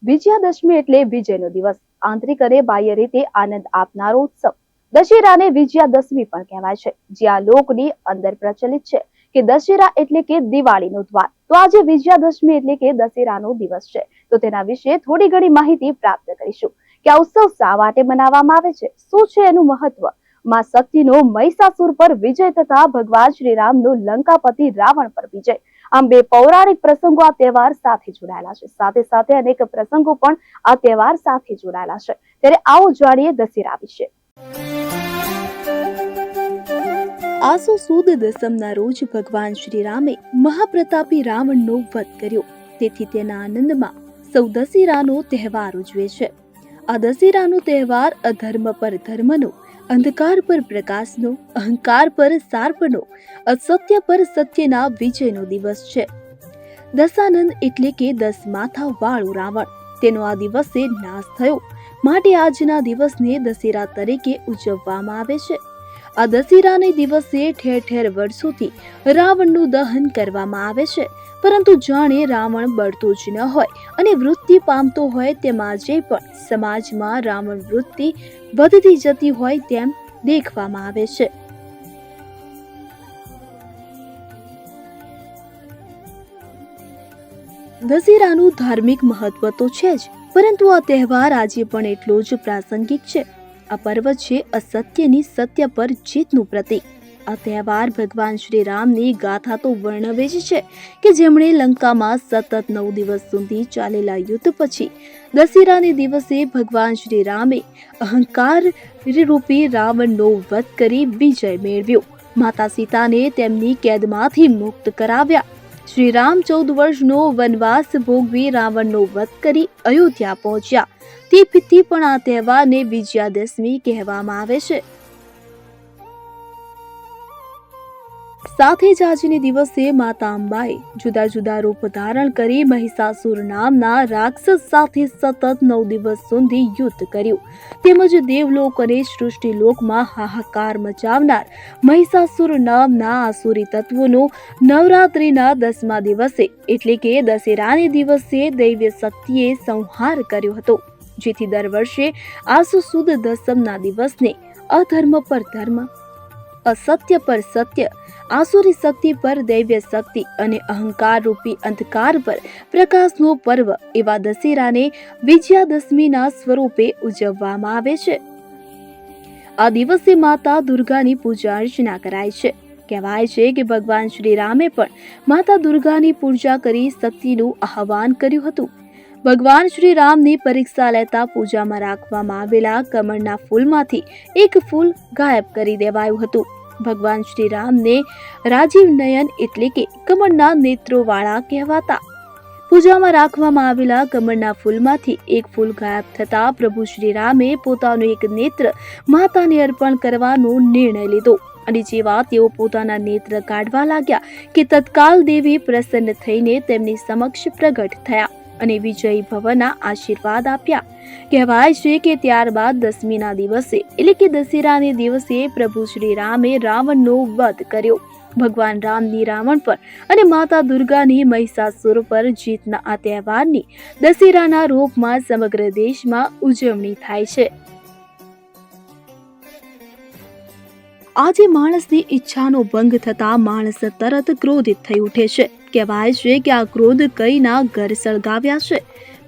વિજયાદશમી એટલે વિજયનો દિવસ, આંતરિક અને બાહ્ય રીતે આનંદ આપનારો ઉત્સવ. દશેરાને વિજયાદશમી પણ કહેવાય છે, જે આ લોકની અંદર પ્રચલિત છે કે દશેરા એટલે કે દિવાળીનો દ્વાર. તો આજે વિજયાદશમી એટલે કે દશેરાનો દિવસ છે, તો તેના વિશે થોડી ઘણી માહિતી પ્રાપ્ત કરીશું કે આ ઉત્સવ શા માટે મનાવવામાં આવે છે, શું છે એનું મહત્વ, માં શક્તિનો મહિષાસુર પર વિજય તથા ભગવાન શ્રીરામનો લંકાપતિ રાવણ પર વિજય. આમ બે પૌરાણિક પ્રસંગો આ તહેવાર સાથે જોડાયેલા છે. સાથે સાથે અનેક પ્રસંગો પણ આ તહેવાર સાથે જોડાયેલા છે. ત્યારે આવો જાણીએ દશેરા વિશે. આસો સુદ દસમના રોજ ભગવાન શ્રી રામે મહાપ્રતાપી રાવણનો વધ કર્યો. તેથી તેના આનંદમાં સૌ દશેરાનો તહેવાર ઉજવે છે. આ દશેરાનો તહેવાર અધર્મ પર ધર્મનો, અંધકાર પર પ્રકાશનો, અહંકાર પર શાર્પનો, અસત્ય પર સત્યના વિજયનો દિવસ છે. દશાનંદ એટલે કે 10 માથા વાળો રાવણ, તેનો આ દિવસે નાશ થયો, માટે આજના દિવસને દશેરા તરીકે ઉજવવામાં આવે છે. આ દશેરાને દિવસે ઠેર ઠેર વર્ષોથી રાવણનું દહન કરવામાં આવે છે, પરંતુ જાણે રાવણ બળતો જ ન હોય અને વૃત્તિ પામતો હોય તેમ આજે પણ સમાજમાં રાવણ વૃત્તિ વધતી જતી હોય તેમ દેખવામાં આવે છે. દશેરાનું ધાર્મિક મહત્વ તો છે જ, પરંતુ આ તહેવાર આજે પણ એટલો જ પ્રાસંગિક છે. આ પર્વ છે અસત્યની સત્ય પર જીતનું પ્રતીક. આ તહેવાર ભગવાન શ્રી રામની ગાથા તો વર્ણવે જ છે કે જેમણે લંકામાં સતત 9 દિવસ સુધી ચાલેલા યુદ્ધ પછી દશેરાને દિવસે ભગવાન શ્રી રામે અહંકાર રૂપી રાવણનો વધ કરી વિજય મેળવ્યો. માતા સીતાને તેમની કેદમાંથી મુક્ત કરાવ્યા. શ્રી રામ 14 વર્ષનો વનવાસ ભોગવી રાવણનો વધ કરી અયોધ્યા પહોંચ્યા. તેથી પણ આ તહેવારને વિજયાદશમી કહેવામાં આવે છે. સાથે જ આજને દિવસે માતા અંબાએ જુદા જુદા રૂપ ધારણ કરી મહિષાસુર નામના રાક્ષસ સાથે સતત 9 દિવસ સુધી યુદ્ધ કર્યું. તેમજ દેવલોક અને સૃષ્ટિલોકમાં હાહાકાર મચાવનાર મહિષાસુર નામના આસુરી તત્વોનો નવરાત્રિના 10મા દિવસે એટલે કે દશેરાને દિવસે દૈવી શક્તિએ સંહાર કર્યો હતો. જેથી દર વર્ષે આસો સુદ દસમના દિવસને અધર્મ પર ધર્મ, અસત્ય પર સત્ય, આસુરી શક્તિ પર દૈવ્ય શક્તિ અને અહંકાર રૂપી અંધકાર પર પ્રકાશનો પર્વ એવા દશેરાને વિજયાદશમીના સ્વરૂપે ઉજવવામાં આવે છે. આ દિવસે માતા દુર્ગાની પૂજા અર્ચના કરાય છે. કહેવાય છે કે ભગવાન શ્રી રામે પણ માતા દુર્ગાની પૂજા કરી શક્તિનું આહવાન કર્યું હતું. ભગવાન શ્રી રામની પરીક્ષા લેતા પૂજામાં રાખવામાં આવેલા કમળના ફૂલમાંથી એક ફૂલ ગાયબ કરી દેવાયું હતું. ભગવાન શ્રી રામને રાજીવ નયન એટલે કે કમળના નેત્રો વાળા કહેવાતા. પૂજામાં રાખવામાં આવેલા કમળના ફૂલમાંથી એક ફૂલ ગાયબ થતા પ્રભુ શ્રી રામે પોતાનું એક નેત્ર માતાને અર્પણ કરવાનો નિર્ણય લીધો. અને જેવા તેઓ પોતાના નેત્ર કાઢવા લાગ્યા કે તત્કાલ દેવી પ્રસન્ન થઈને તેમની સમક્ષ પ્રગટ થયા અને વિજયી ભવના આશીર્વાદ આપ્યા. કહેવાય છે કે ત્યારબાદ દશમીના દિવસે એટલે કે દશેરાને દિવસે પ્રભુ શ્રી રામે રાવણનો વધ કર્યો. ભગવાન રામની રાવણ પર અને માતા દુર્ગાની મહિષાસુર પર જીતના આ તહેવારની દશેરાના રૂપમાં સમગ્ર દેશમાં ઉજવણી થાય છે. આજે માણસની ઈચ્છાનો ભંગ થતા માણસ તરત ક્રોધિત થઈ ઉઠે છે. કહેવાય છે કે આ ક્રોધ કઈના ઘર સળગાવ્યા છે.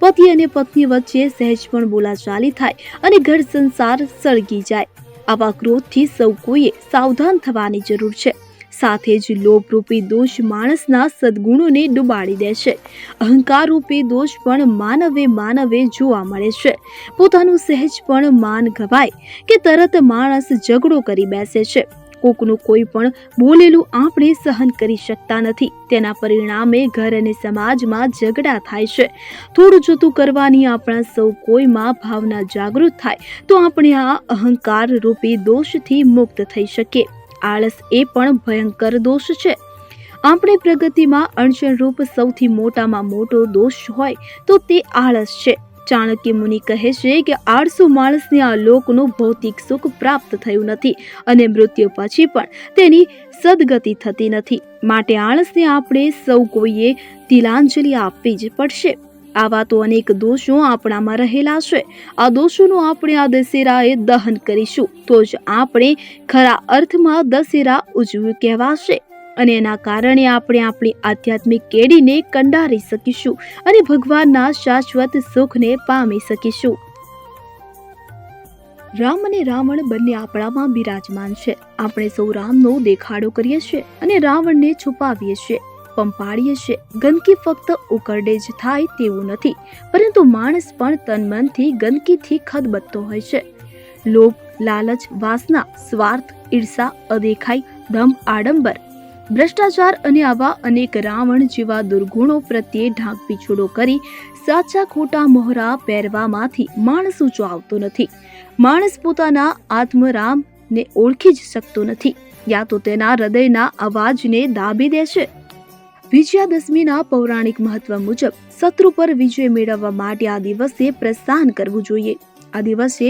પતિ અને પત્ની વચ્ચે સહેજ પણ બોલાચાલી થાય અને ઘર સંસાર સળગી જાય. આવા ક્રોધથી સૌ કોઈએ સાવધાન થવાની જરૂર છે. સાથે જ લોભરૂપી દોષ માણસના સદગુણોને ડુબાડી દે છે. અહંકાર રૂપી દોષ પણ માનવે જોવા મળે છે. પોતાનું સહેજ પણ માન ગવાય કે તરત માણસ ઝઘડો કરી બેસે છે. કોકનું કોઈ પણ બોલેલું આપણે સહન કરી શકતા નથી. તેના પરિણામે ઘર અને સમાજમાં ઝઘડા થાય છે. થોડું જતું કરવાની આપણા સૌ કોઈમાં ભાવના જાગૃત થાય તો આપણે આ અહંકાર રૂપી દોષથી મુક્ત થઈ શકીએ. આળસ એ પણ ભયંકર દોષ છે. આપણી પ્રગતિમાં અડચણરૂપ સૌથી મોટામાં મોટો દોષ હોય તો તે આળસ છે. ચાણક્ય મુનિ કહે છે કે આળસુ માણસને આ લોકનું ભૌતિક સુખ પ્રાપ્ત થયું નથી અને મૃત્યુ પછી પણ તેની સદગતિ થતી નથી. માટે આળસને આપણે સૌ કોઈએ તિલાંજલિ આપવી જ પડશે. આવા તો અનેક દોષો આપણામાં રહેલા છે. આ દોષોનું આપણે આ દશેરાએ દહન કરીશું તો જ આપણે ખરા અર્થમાં દશેરા ઉજવ્યું કહેવાશે અને એના કારણે આપણે આપણી આધ્યાત્મિક કેડીને કંડારી શકીશું અને ભગવાનના શાશ્વત સુખને પામી શકીશું. રામ અને રાવણ બંને આપણામાં બિરાજમાન છે. આપણે સૌ રામનો દેખાડો કરીએ છીએ અને રાવણને છુપાવીએ છીએ, પંપાડીએ છીએ. ગંદકી ફક્ત ઉકરડે જ થાય તેવું નથી, પરંતુ માણસ પણ તન મનથી ગંદકીથી ખદબદતો હોય છે. લોભ, લાલચ, વાસના, સ્વાર્થ, ઈર્ષા, અદેખાઈ, દંભ, આડંબર, ભ્રષ્ટાચાર અને આવા અનેક રાવણ જેવા દુર્ગુણો પ્રત્યે ઢાંક પીછોડો કરી સાચા ખોટા મોહરા પહેરવામાંથી માણસ ઊંચો આવતો નથી. માણસ પોતાના આત્મરામને ઓળખી જ શકતો નથી, યા તો તેના હૃદયના અવાજને દાબી દે છે. વિજયાદશમીના પૌરાણિક મહત્વ મુજબ શત્રુ પર વિજય મેળવવા માટે આ દિવસે પ્રસ્થાન કરવું જોઈએ. આ દિવસે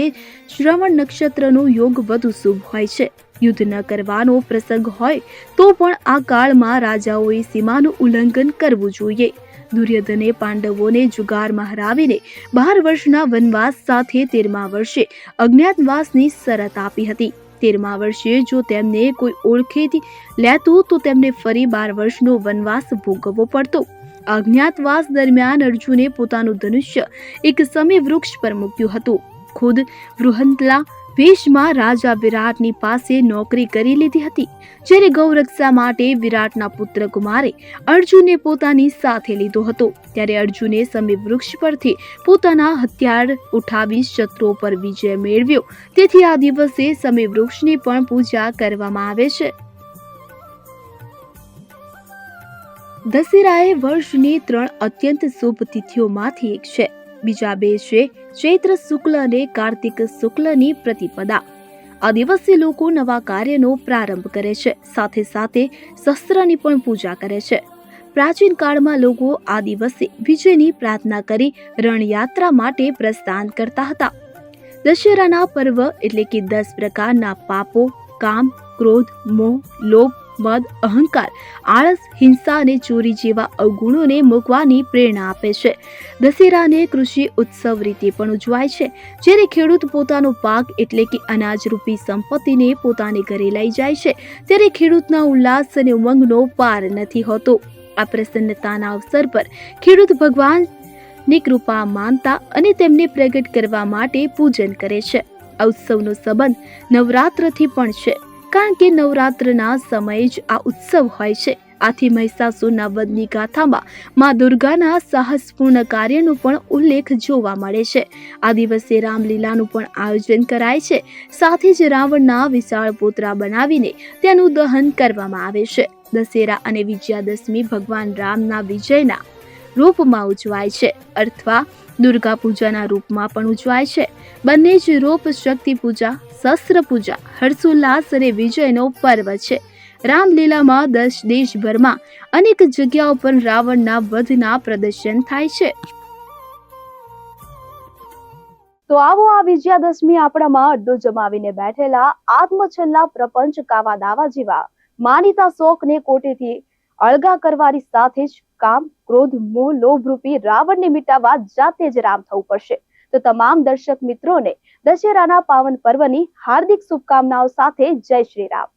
શ્રવણ નક્ષત્રનો યોગ વધુ શુભ હોય છે. યુદ્ધ ન કરવાનો પ્રસંગ હોય તો પણ આ કાળમાં રાજાઓએ સીમાનું ઉલ્લંઘન કરવું જોઈએ. દુર્યોધને પાંડવોને જુગારમાં હરાવીને 12 વર્ષના વનવાસ સાથે 13મા વર્ષે અજ્ઞાતવાસની શરત આપી હતી. 13મા વર્ષે જો તેમને કોઈ ઓળખેથી લેતું તો તેમને ફરી 12 વર્ષનો વનવાસ ભોગવવો પડતો. અજ્ઞાતવાસ દરમિયાન અર્જુને પોતાનું ધનુષ્ય એક સમી વૃક્ષ પર મૂક્યું હતું. ખુદ વૃહંતલા વેશમાં રાજા વિરાટની પાસે નોકરી કરી લીધી હતી. જ્યારે ગૌરક્ષા માટે વિરાટના પુત્ર કુમારે અર્જુનને પોતાની સાથે લીધો હતો, ત્યારે અર્જુને સમી વૃક્ષ પરથી પોતાના હથિયાર ઉઠાવી શત્રુઓ પર વિજય મેળવ્યો. તેથી આ દિવસે સમી વૃક્ષની પણ પૂજા કરવામાં આવે છે. દશેરા એ વર્ષની 3 અત્યંત શુભ તિથિઓમાંથી એક છે. બીજા 2 છે ચૈત્ર શુક્લ અને કાર્તિક શુક્લની પ્રતિપદા. આ દિવસે લોકો નવા કાર્યનો પ્રારંભ કરે છે, સાથે સાથે શસ્ત્રની પણ પૂજા કરે છે. પ્રાચીન કાળમાં લોકો આ દિવસે વિજયની પ્રાર્થના કરી રણયાત્રા માટે પ્રસ્થાન કરતા હતા. દશેરાના પર્વ એટલે કે 10 પ્રકારના પાપો, કામ, ક્રોધ, મોહ, લોભ, મદ, અહંકાર, આળસ, હિંસા અને ચોરી જેવા અવગુણોને મૂકવાની પ્રેરણા આપે છે. દશેરાને કૃષિ ઉત્સવ રીતે પણ ઉજવાય છે, જ્યારે ખેડૂત પોતાનો પાક એટલે કે અનાજરૂપી સંપત્તિને પોતાને ઘરે લઈ જાય છે, ત્યારે ખેડૂતના ઉલ્લાસ અને ઉમંગનો પાર નથી હોતો. આ પ્રસન્નતાના અવસર પર ખેડૂત ભગવાનની કૃપા માનતા અને તેમને પ્રગટ કરવા માટે પૂજન કરે છે. આ ઉત્સવનો સંબંધ નવરાત્રથી પણ છે, કારણ કે નવરાત્રના સમયે જ આ ઉત્સવ હોય છે. આથી મહિષાસુરના વધની ગાથામાં માં દુર્ગાના સાહસપૂર્ણ કાર્યનો પણ ઉલ્લેખ જોવા મળે છે. આ દિવસે રામલીલાનું પણ આયોજન કરાય છે. સાથે જ રાવણના વિશાળ પૂતળા બનાવીને તેનું દહન કરવામાં આવે છે. દશેરા અને વિજયાદશમી ભગવાન રામના વિજયના રૂપમાં ઉજવાય છે, અથવા દુર્ગા પૂજાના રૂપમાં પણ ઉજવાય છે. બંને જ રૂપ શક્તિ પૂજા, શસ્ત્ર પૂજા, હર્ષોલ્લાસ અને વિજયનો પર્વ છે. રામલીલામાં દેશભરમાં અનેક જગ્યાઓ પર રાવણના વધના પ્રદર્શન થાય છે. તો આવો આ વિજયાદશમી આપણામાં અડ્ડો જમાવીને બેઠેલા આત્મછલ્લા પ્રપંચ કાવા દાવા જેવા માનીતા શોખને કોટેથી અળગા કરવાની સાથે જ કામ, ક્રોધ, મોહ, લોભ રૂપી રાવણને મિટાવવા જાતે જ રામ થવું પડશે. તો તમામ દર્શક મિત્રોને દશેરાના પાવન પર્વની હાર્દિક શુભકામનાઓ સાથે જય શ્રી રામ.